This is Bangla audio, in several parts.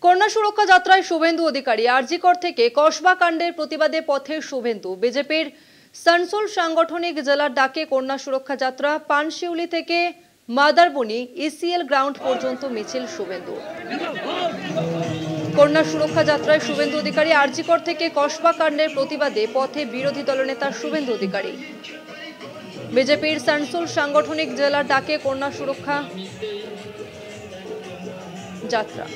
কন্যা সুরক্ষা যাত্রায় শুভেন্দু অধিকারী। আরজিকর থেকে কসবা কাণ্ডের প্রতিবাদে পথে শুভেন্দু। বিজেপির সানসোল সাংগঠনিক জেলার ডাকে কন্যা সুরক্ষা যাত্রা। পানশিউলি থেকে মাদারবনি ইসিএল গ্রাউন্ড পর্যন্ত মিছিল শুভেন্দু। কন্যা সুরক্ষা যাত্রায় শুভেন্দু অধিকারী। আরজিকর থেকে কসবা কাণ্ডের প্রতিবাদে পথে বিরোধী দলনেতা শুভেন্দু অধিকারী। বিজেপির সানসোল সাংগঠনিক জেলার ডাকে কন্যা সুরক্ষা যাত্রা।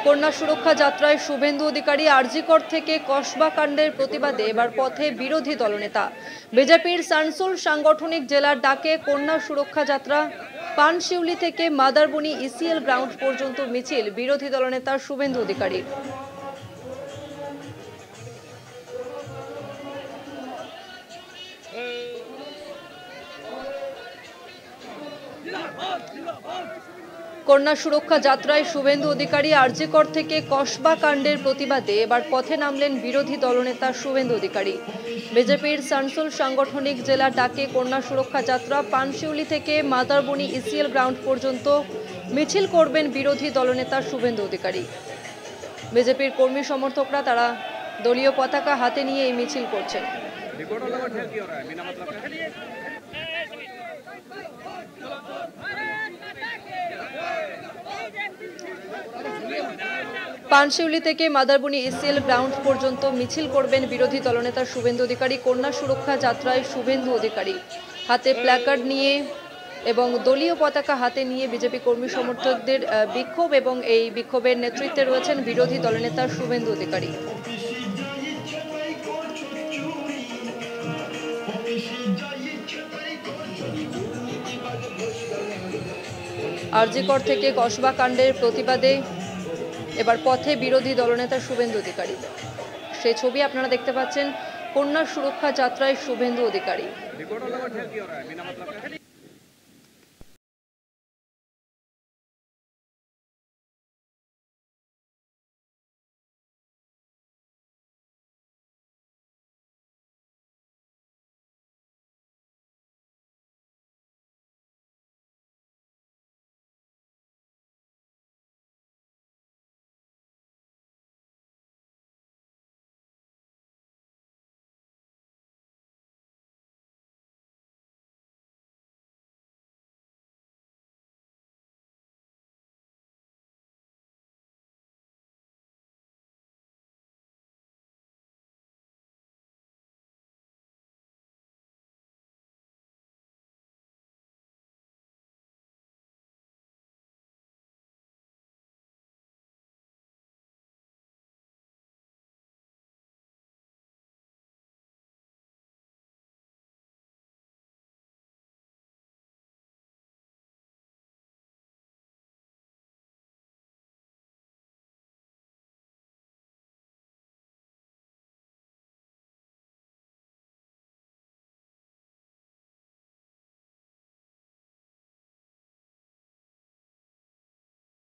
কন্যা সুরক্ষা যাত্রায় শুভেন্দু অধিকারী। আরজিকর থেকে কসবা কাণ্ডের প্রতিবাদে এবার পথে বিরোধী দলনেতা। বিজেপির সানসোল সাংগঠনিক জেলার ডাকে কন্যা সুরক্ষা যাত্রা। পানশিউলি থেকে মাদারবনি ইসিএল গ্রাউন্ড পর্যন্ত মিছিল বিরোধী দলনেতা শুভেন্দু অধিকারী। কন্যা সুরক্ষা যাত্রায় শুভেন্দু অধিকারী। আরজিকর থেকে কসবা কাণ্ডের প্রতিবাদে এবার পথে নামলেন বিরোধী দলনেতা শুভেন্দু অধিকারী। বিজেপির সানসোল সাংগঠনিক জেলার ডাকে কন্যা সুরক্ষা যাত্রা। পানশিউলি থেকে মাদারবনি ইসিএল গ্রাউন্ড পর্যন্ত মিছিল করবেন বিরোধী দলনেতা শুভেন্দু অধিকারী। বিজেপির কর্মী সমর্থকরা তারা দলীয় পতাকা হাতে নিয়ে এই মিছিল করছেন। পানশিউলি থেকে মাদারবনি ইসিএল গ্রাউন্ড পর্যন্ত মিছিল করবেন বিরোধী দলনেতা শুভেন্দু অধিকারী। কন্যা সুরক্ষা যাত্রায় শুভেন্দু অধিকারী হাতে প্ল্যাকার্ড নিয়ে এবং দলীয় পতাকা হাতে নিয়ে বিজেপি কর্মী সমর্থকদের বিক্ষোভ, এবং এই বিক্ষোভের নেতৃত্বে রয়েছেন বিরোধী দলনেতা শুভেন্দু অধিকারী। আরজিকর থেকে কসবা কাণ্ডের প্রতিবাদে এবার পথে বিরোধী দলনেতা শুভেন্দু অধিকারী। সেই ছবি আপনারা দেখতে পাচ্ছেন। কন্যা সুরক্ষা যাত্রায় শুভেন্দু অধিকারী।